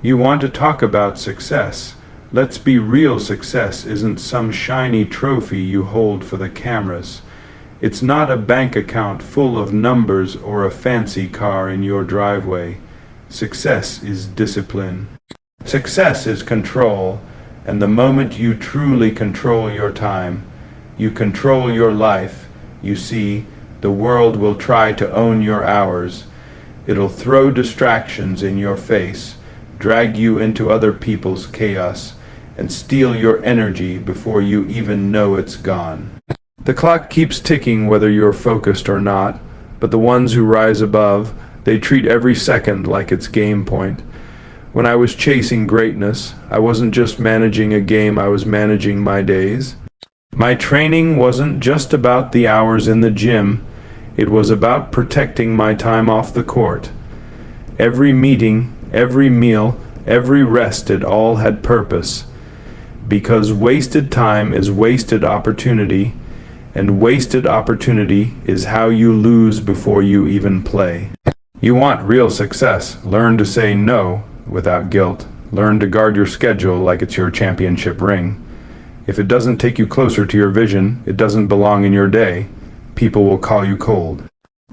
You want to talk about success. Let's be real, success isn't some shiny trophy you hold for the cameras. It's not a bank account full of numbers or a fancy car in your driveway. Success is discipline. Success is control, and the moment you truly control your time, you control your life. You see, the world will try to own your hours. It'll throw distractions in your face, drag you into other people's chaos, and steal your energy before you even know it's gone. The clock keeps ticking whether you're focused or not, but the ones who rise above, they treat every second like it's game point. When I was chasing greatness, I wasn't just managing a game, I was managing my days. My training wasn't just about the hours in the gym, it was about protecting my time off the court. Every meeting, every meal, every rest, it all had purpose. Because wasted time is wasted opportunity, and wasted opportunity is how you lose before you even play. You want real success. Learn to say no without guilt. Learn to guard your schedule like it's your championship ring. If it doesn't take you closer to your vision, it doesn't belong in your day. People will call you cold.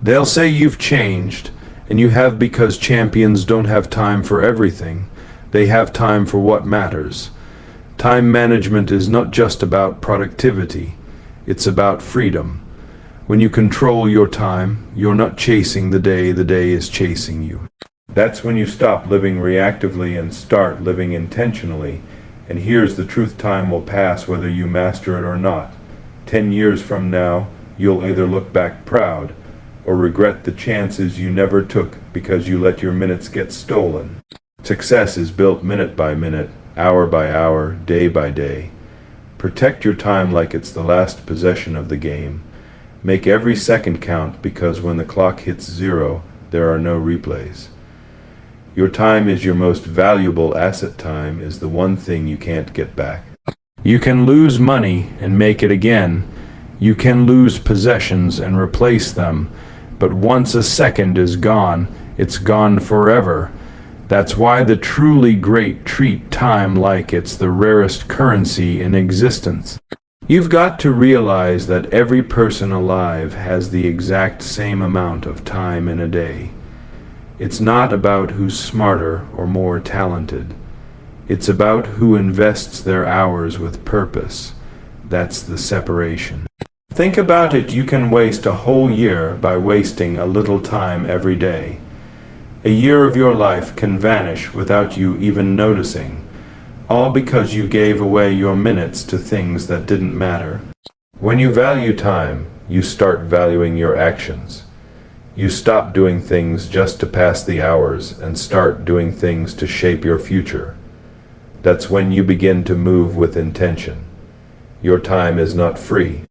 They'll say you've changed, and you have, because champions don't have time for everything. They have time for what matters. Time management is not just about productivity. It's about freedom. When you control your time, you're not chasing the day is chasing you. That's when you stop living reactively and start living intentionally. And here's the truth: time will pass whether you master it or not. 10 years from now, you'll either look back proud or regret the chances you never took because you let your minutes get stolen. Success is built minute by minute, hour by hour, day by day. Protect your time like it's the last possession of the game. Make every second count, because when the clock hits zero, there are no replays. Your time is your most valuable asset. Time is the one thing you can't get back. You can lose money and make it again. You can lose possessions and replace them. But once a second is gone, it's gone forever. That's why the truly great treat time like it's the rarest currency in existence. You've got to realize that every person alive has the exact same amount of time in a day. It's not about who's smarter or more talented. It's about who invests their hours with purpose. That's the separation. Think about it: you can waste a whole year by wasting a little time every day. A year of your life can vanish without you even noticing, all because you gave away your minutes to things that didn't matter. When you value time, you start valuing your actions. You stop doing things just to pass the hours and start doing things to shape your future. That's when you begin to move with intention. Your time is not free.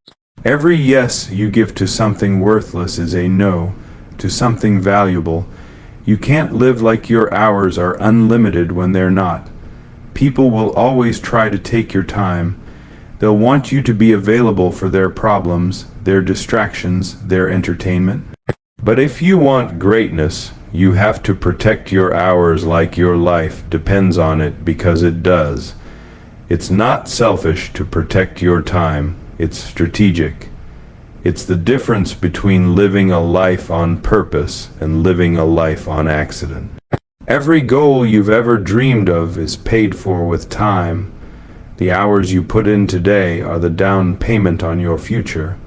Every yes you give to something worthless is a no to something valuable. You can't live like your hours are unlimited when they're not. People will always try to take your time. They'll want you to be available for their problems, their distractions, their entertainment. But if you want greatness, you have to protect your hours like your life depends on it, because it does. It's not selfish to protect your time, it's strategic. It's the difference between living a life on purpose and living a life on accident. Every goal you've ever dreamed of is paid for with time. The hours you put in today are the down payment on your future.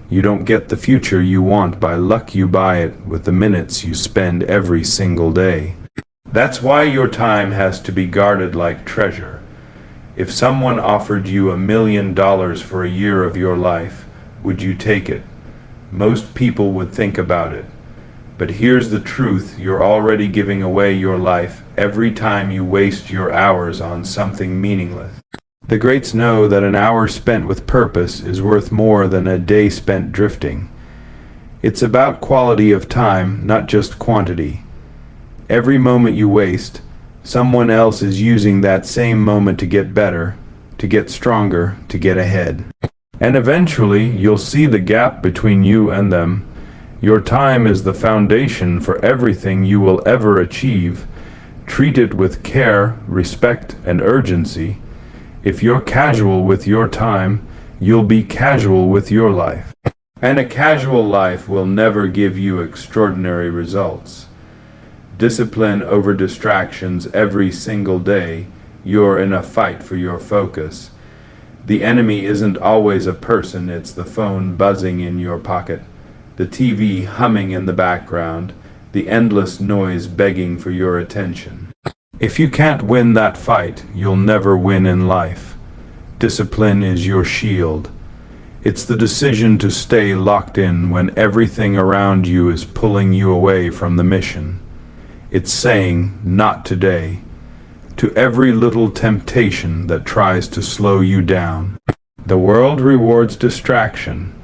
You don't get the future you want by luck, you buy it with the minutes you spend every single day. That's why your time has to be guarded like treasure. If someone offered you $1 million for a year of your life, would you take it? Most people would think about it. But here's the truth: you're already giving away your life every time you waste your hours on something meaningless. The greats know that an hour spent with purpose is worth more than a day spent drifting. It's about quality of time, not just quantity. Every moment you waste, someone else is using that same moment to get better, to get stronger, to get ahead. And eventually, you'll see the gap between you and them. Your time is the foundation for everything you will ever achieve. Treat it with care, respect, and urgency. If you're casual with your time, you'll be casual with your life. And a casual life will never give you extraordinary results. Discipline over distractions every single day. You're in a fight for your focus. The enemy isn't always a person, it's the phone buzzing in your pocket, the TV humming in the background, the endless noise begging for your attention. If you can't win that fight, you'll never win in life. Discipline is your shield. It's the decision to stay locked in when everything around you is pulling you away from the mission. It's saying, not today, to every little temptation that tries to slow you down. The world rewards distraction.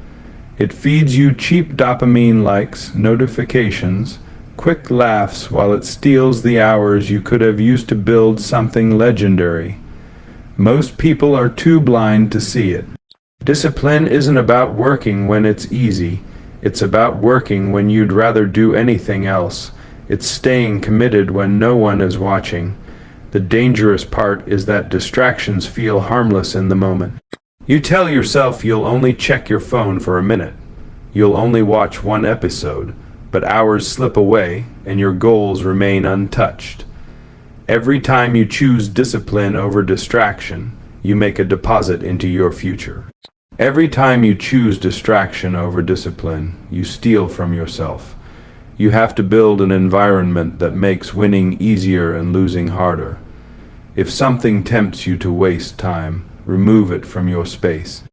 It feeds you cheap dopamine likes, notifications, quick laughs while it steals the hours you could have used to build something legendary. Most people are too blind to see it. Discipline isn't about working when it's easy. It's about working when you'd rather do anything else. It's staying committed when no one is watching. The dangerous part is that distractions feel harmless in the moment. You tell yourself you'll only check your phone for a minute. You'll only watch one episode, but hours slip away and your goals remain untouched. Every time you choose discipline over distraction, you make a deposit into your future. Every time you choose distraction over discipline, you steal from yourself. You have to build an environment that makes winning easier and losing harder. If something tempts you to waste time, remove it from your space.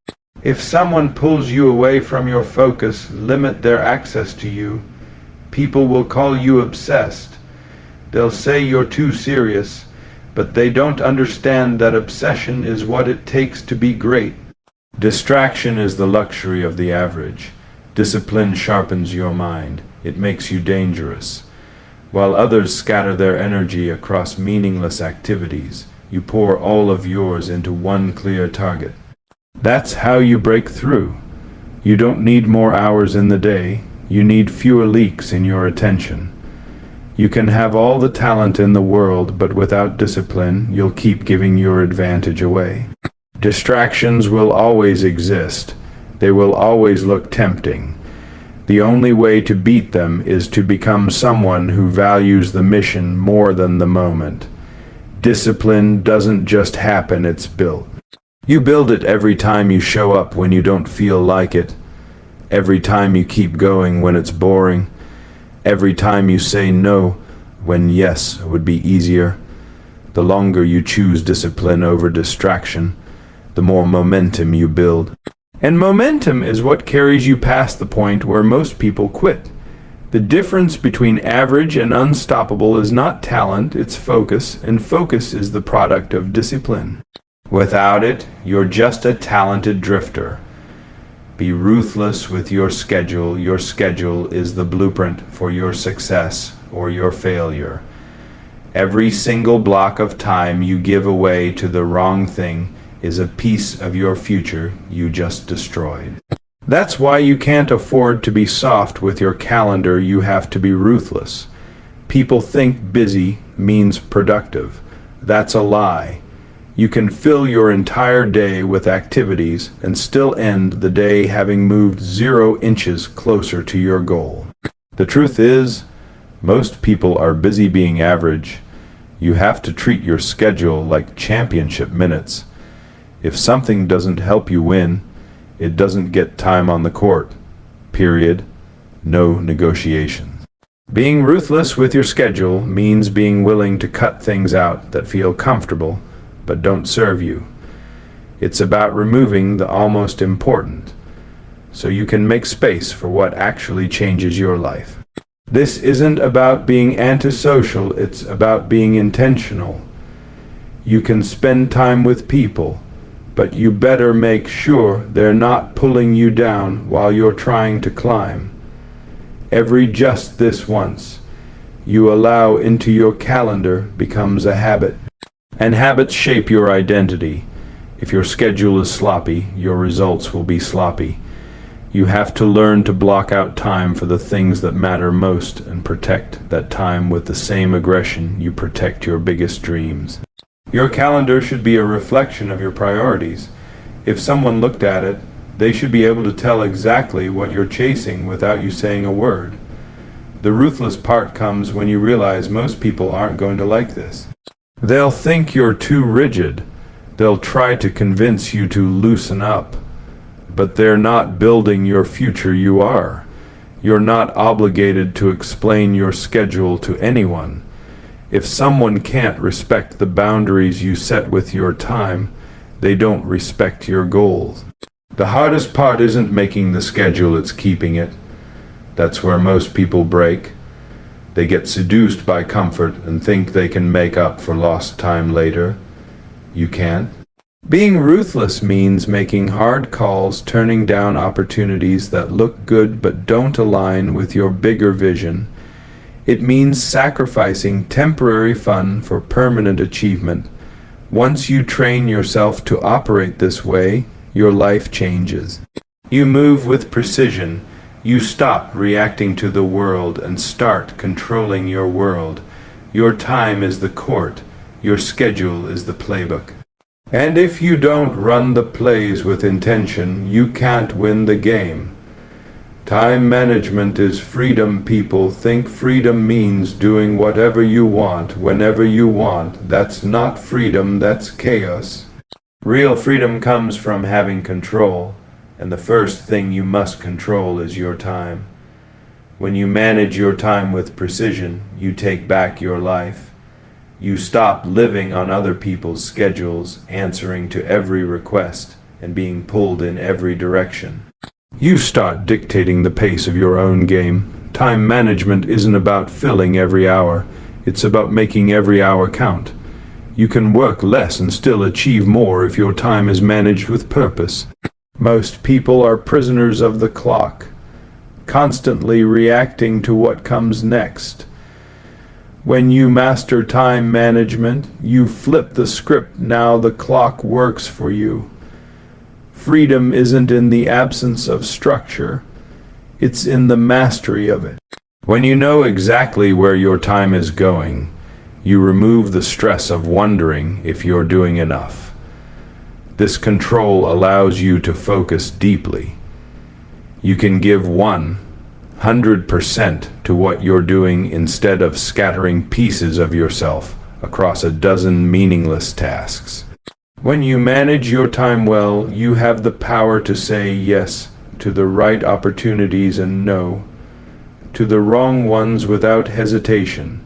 If someone pulls you away from your focus, limit their access to you. People will call you obsessed. They'll say you're too serious, but they don't understand that obsession is what it takes to be great. Distraction is the luxury of the average. Discipline sharpens your mind. It makes you dangerous. While others scatter their energy across meaningless activities, you pour all of yours into one clear target. That's how you break through. You don't need more hours in the day. You need fewer leaks in your attention. You can have all the talent in the world, but without discipline, you'll keep giving your advantage away. Distractions will always exist. They will always look tempting. The only way to beat them is to become someone who values the mission more than the moment. Discipline doesn't just happen, it's built. You build it every time you show up when you don't feel like it, every time you keep going when it's boring, every time you say no when yes would be easier. The longer you choose discipline over distraction, the more momentum you build. And momentum is what carries you past the point where most people quit. The difference between average and unstoppable is not talent, it's focus, and focus is the product of discipline. Without it, you're just a talented drifter. Be ruthless with your schedule. Your schedule is the blueprint for your success or your failure. Every single block of time you give away to the wrong thing is a piece of your future you just destroyed. That's why you can't afford to be soft with your calendar. You have to be ruthless. People think busy means productive. That's a lie. You can fill your entire day with activities and still end the day having moved 0 inches closer to your goal. The truth is, most people are busy being average. You have to treat your schedule like championship minutes. If something doesn't help you win, it doesn't get time on the court. Period. No negotiations. Being ruthless with your schedule means being willing to cut things out that feel comfortable but don't serve you. It's about removing the almost important, so you can make space for what actually changes your life. This isn't about being antisocial, it's about being intentional. You can spend time with people, but you better make sure they're not pulling you down while you're trying to climb. Every just this once you allow into your calendar becomes a habit. And habits shape your identity. If your schedule is sloppy, your results will be sloppy. You have to learn to block out time for the things that matter most and protect that time with the same aggression you protect your biggest dreams. Your calendar should be a reflection of your priorities. If someone looked at it, they should be able to tell exactly what you're chasing without you saying a word. The ruthless part comes when you realize most people aren't going to like this. They'll think you're too rigid. They'll try to convince you to loosen up. But they're not building your future, you are. You're not obligated to explain your schedule to anyone. If someone can't respect the boundaries you set with your time, they don't respect your goals. The hardest part isn't making the schedule, it's keeping it. That's where most people break. They get seduced by comfort and think they can make up for lost time later. You can't. Being ruthless means making hard calls, turning down opportunities that look good but don't align with your bigger vision. It means sacrificing temporary fun for permanent achievement. Once you train yourself to operate this way, your life changes. You move with precision. You stop reacting to the world and start controlling your world. Your time is the court. Your schedule is the playbook. And if you don't run the plays with intention, you can't win the game. Time management is freedom. People think freedom means doing whatever you want, whenever you want. That's not freedom, that's chaos. Real freedom comes from having control, and the first thing you must control is your time. When you manage your time with precision, you take back your life. You stop living on other people's schedules, answering to every request, and being pulled in every direction. You start dictating the pace of your own game. Time management isn't about filling every hour. It's about making every hour count. You can work less and still achieve more if your time is managed with purpose. Most people are prisoners of the clock, constantly reacting to what comes next. When you master time management, you flip the script. Now the clock works for you. Freedom isn't in the absence of structure. It's in the mastery of it. When you know exactly where your time is going, you remove the stress of wondering if you're doing enough. This control allows you to focus deeply. You can give 100% to what you're doing instead of scattering pieces of yourself across a dozen meaningless tasks. When you manage your time well, you have the power to say yes to the right opportunities and no to the wrong ones without hesitation.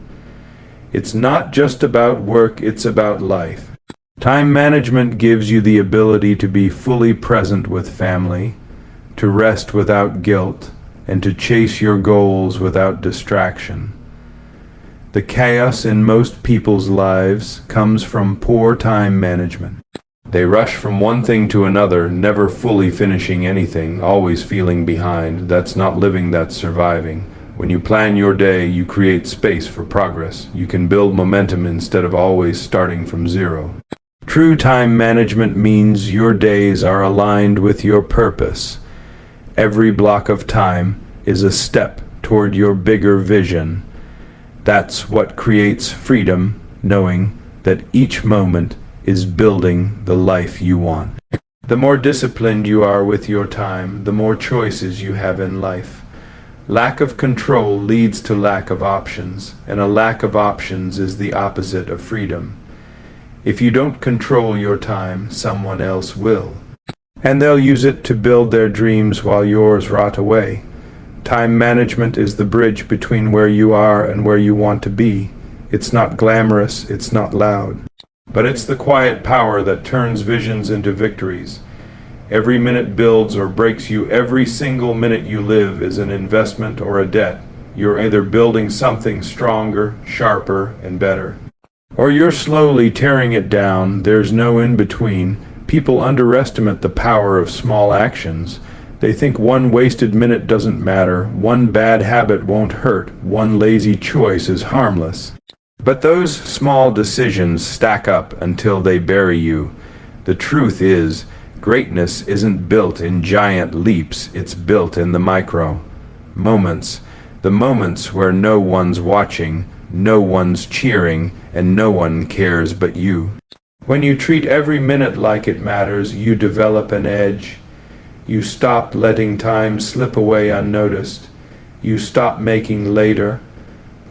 It's not just about work, it's about life. Time management gives you the ability to be fully present with family, to rest without guilt, and to chase your goals without distraction. The chaos in most people's lives comes from poor time management. They rush from one thing to another, never fully finishing anything, always feeling behind. That's not living, that's surviving. When you plan your day, you create space for progress. You can build momentum instead of always starting from zero. True time management means your days are aligned with your purpose. Every block of time is a step toward your bigger vision. That's what creates freedom, knowing that each moment is building the life you want. The more disciplined you are with your time, the more choices you have in life. Lack of control leads to lack of options, and a lack of options is the opposite of freedom. If you don't control your time, someone else will. And they'll use it to build their dreams while yours rot away. Time management is the bridge between where you are and where you want to be. It's not glamorous, it's not loud. But it's the quiet power that turns visions into victories. Every minute builds or breaks you. Every single minute you live is an investment or a debt. You're either building something stronger, sharper, and better, or you're slowly tearing it down. There's no in between. People underestimate the power of small actions. They think one wasted minute doesn't matter, one bad habit won't hurt, one lazy choice is harmless. But those small decisions stack up until they bury you. The truth is, Greatness isn't built in giant leaps, it's built in the micro moments. The moments where no one's watching, no one's cheering, and no one cares but you. When you treat every minute like it matters, you develop an edge. You stop letting time slip away unnoticed. You stop making later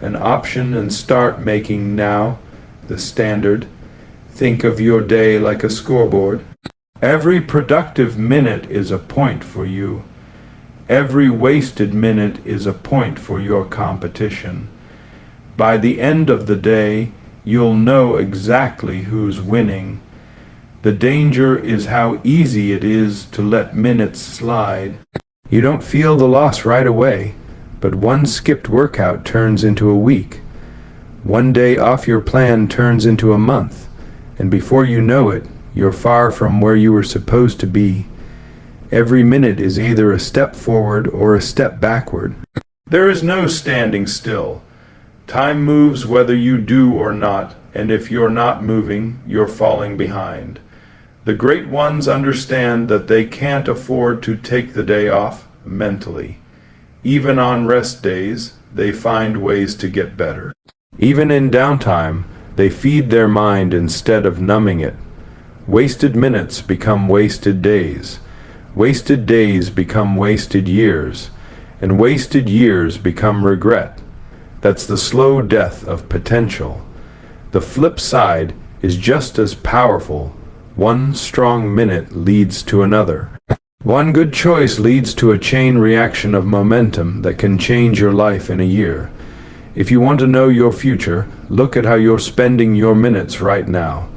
an option and start making now the standard. Think of your day like a scoreboard. Every productive minute is a point for you. Every wasted minute is a point for your competition. By the end of the day, you'll know exactly who's winning. The danger is how easy it is to let minutes slide. You don't feel the loss right away, but one skipped workout turns into a week. One day off your plan turns into a month, and before you know it, you're far from where you were supposed to be. Every minute is either a step forward or a step backward. There is no standing still. Time moves whether you do or not, and if you're not moving, you're falling behind. The great ones understand that they can't afford to take the day off mentally. Even on rest days, they find ways to get better. Even in downtime, they feed their mind instead of numbing it. Wasted minutes become wasted days. Wasted days become wasted years. And wasted years become regret. That's the slow death of potential. The flip side is just as powerful. One strong minute leads to another. One good choice leads to a chain reaction of momentum that can change your life in a year. If you want to know your future, look at how you're spending your minutes right now.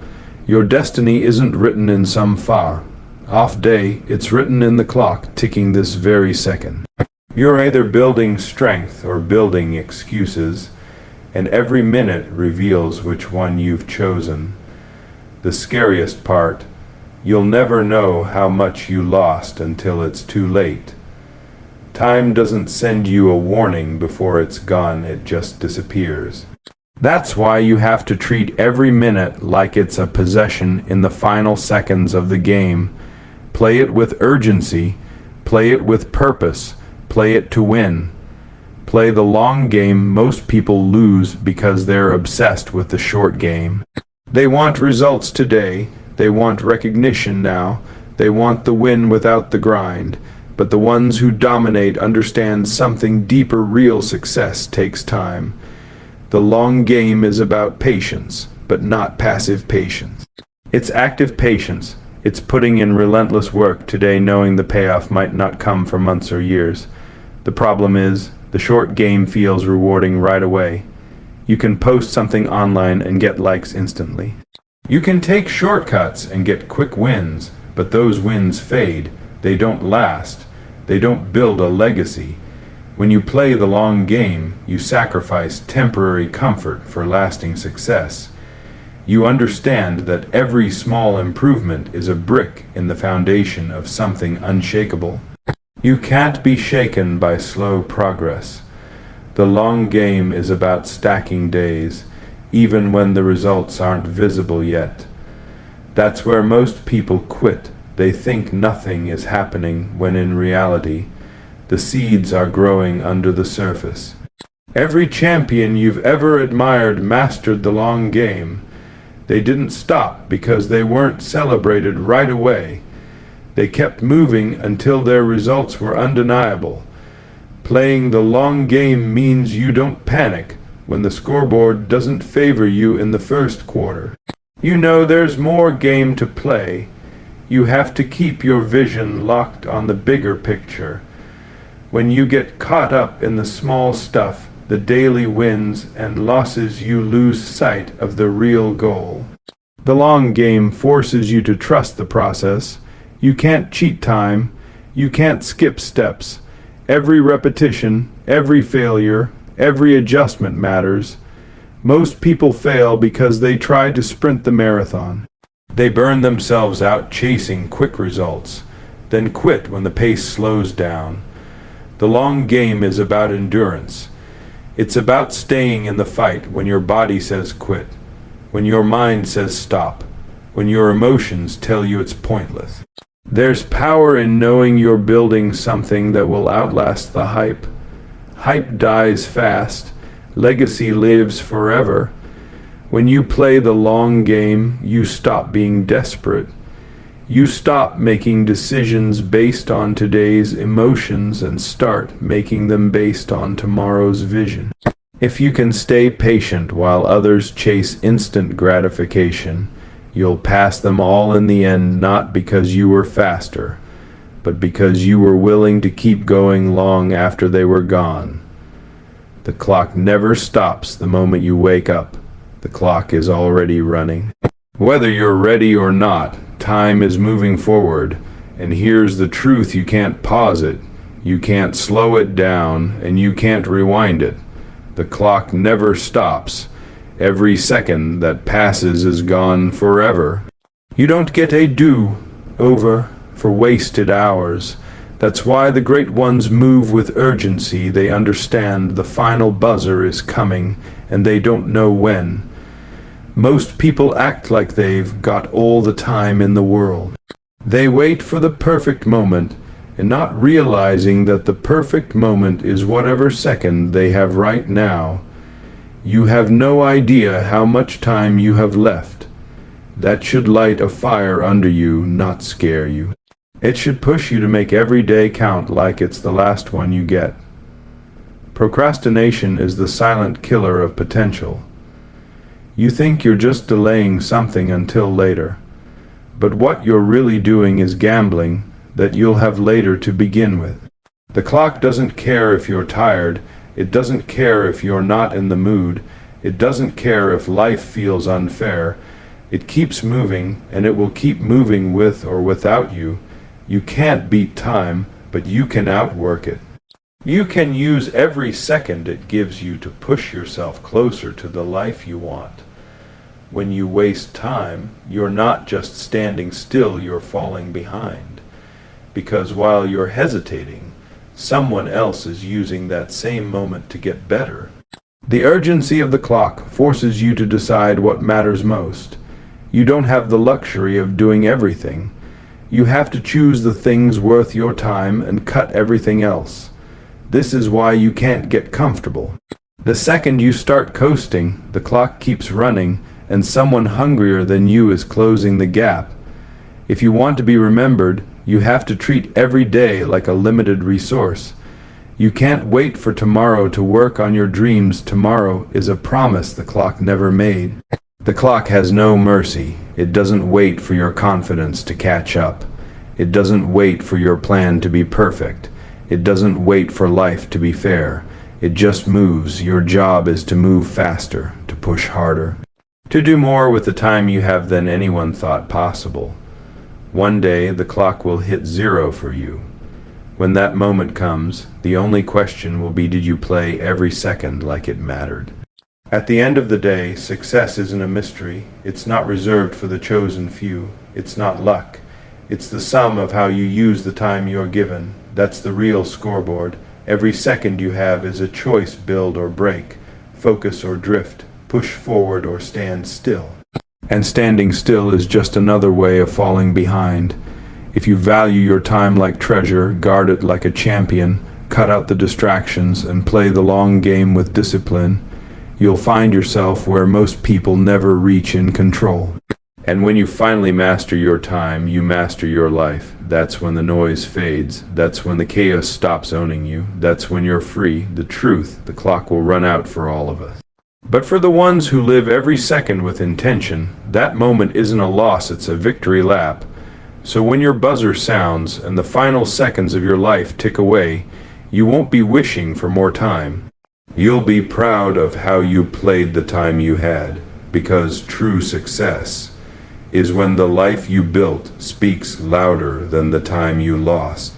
Your destiny isn't written in some far off day, it's written in the clock ticking this very second. You're either building strength or building excuses, and every minute reveals which one you've chosen. The scariest part, you'll never know how much you lost until it's too late. Time doesn't send you a warning before it's gone, it just disappears. That's why you have to treat every minute like it's a possession in the final seconds of the game. Play it with urgency, play it with purpose, play it to win. Play the long game. Most people lose because they're obsessed with the short game. They want results today, they want recognition now, they want the win without the grind. But the ones who dominate understand something deeper. Real success takes time. The long game is about patience, but not passive patience. It's active patience. It's putting in relentless work today knowing the payoff might not come for months or years. The problem is, the short game feels rewarding right away. You can post something online and get likes instantly. You can take shortcuts and get quick wins, but those wins fade. They don't last. They don't build a legacy. When you play the long game, you sacrifice temporary comfort for lasting success. You understand that every small improvement is a brick in the foundation of something unshakable. You can't be shaken by slow progress. The long game is about stacking days, even when the results aren't visible yet. That's where most people quit. They think nothing is happening when in reality, the seeds are growing under the surface. Every champion you've ever admired mastered the long game. They didn't stop because they weren't celebrated right away. They kept moving until their results were undeniable. Playing the long game means you don't panic when the scoreboard doesn't favor you in the first quarter. You know there's more game to play. You have to keep your vision locked on the bigger picture. When you get caught up in the small stuff, the daily wins and losses, you lose sight of the real goal. The long game forces you to trust the process. You can't cheat time. You can't skip steps. Every repetition, every failure, every adjustment matters. Most people fail because they try to sprint the marathon. They burn themselves out chasing quick results, then quit when the pace slows down. The long game is about endurance. It's about staying in the fight when your body says quit, when your mind says stop, when your emotions tell you it's pointless. There's power in knowing you're building something that will outlast the hype. Hype dies fast. Legacy lives forever. When you play the long game, you stop being desperate. You stop making decisions based on today's emotions and start making them based on tomorrow's vision. If you can stay patient while others chase instant gratification, you'll pass them all in the end, not because you were faster, but because you were willing to keep going long after they were gone. The clock never stops the moment you wake up. The clock is already running. Whether you're ready or not, time is moving forward, and here's the truth: you can't pause it, you can't slow it down, and you can't rewind it. The clock never stops. Every second that passes is gone forever. You don't get a do-over for wasted hours. That's why the great ones move with urgency. They understand the final buzzer is coming, and they don't know when. Most people act like they've got all the time in the world. They wait for the perfect moment, and not realizing that the perfect moment is whatever second they have right now. You have no idea how much time you have left. That should light a fire under you, not scare you. It should push you to make every day count like it's the last one you get. Procrastination is the silent killer of potential. You think you're just delaying something until later, but what you're really doing is gambling that you'll have later to begin with. The clock doesn't care if you're tired. It doesn't care if you're not in the mood. It doesn't care if life feels unfair. It keeps moving, and it will keep moving with or without you. You can't beat time, but you can outwork it. You can use every second it gives you to push yourself closer to the life you want. When you waste time, you're not just standing still, you're falling behind. Because while you're hesitating, someone else is using that same moment to get better. The urgency of the clock forces you to decide what matters most. You don't have the luxury of doing everything. You have to choose the things worth your time and cut everything else. This is why you can't get comfortable. The second you start coasting, the clock keeps running, and someone hungrier than you is closing the gap. If you want to be remembered, you have to treat every day like a limited resource. You can't wait for tomorrow to work on your dreams. Tomorrow is a promise the clock never made. The clock has no mercy. It doesn't wait for your confidence to catch up. It doesn't wait for your plan to be perfect. It doesn't wait for life to be fair. It just moves. Your job is to move faster, to push harder, to do more with the time you have than anyone thought possible. One day the clock will hit zero for you. When that moment comes, the only question will be, did you play every second like it mattered? At the end of the day, success isn't a mystery. It's not reserved for the chosen few. It's not luck. It's the sum of how you use the time you're given. That's the real scoreboard. Every second you have is a choice: build or break, focus or drift, push forward or stand still. And standing still is just another way of falling behind. If you value your time like treasure, guard it like a champion, cut out the distractions, and play the long game with discipline, you'll find yourself where most people never reach in control. And when you finally master your time, you master your life. That's when the noise fades. That's when the chaos stops owning you. That's when you're free. The truth, the clock will run out for all of us. But for the ones who live every second with intention, that moment isn't a loss, it's a victory lap. So when your buzzer sounds and the final seconds of your life tick away, you won't be wishing for more time. You'll be proud of how you played the time you had, because true success is when the life you built speaks louder than the time you lost.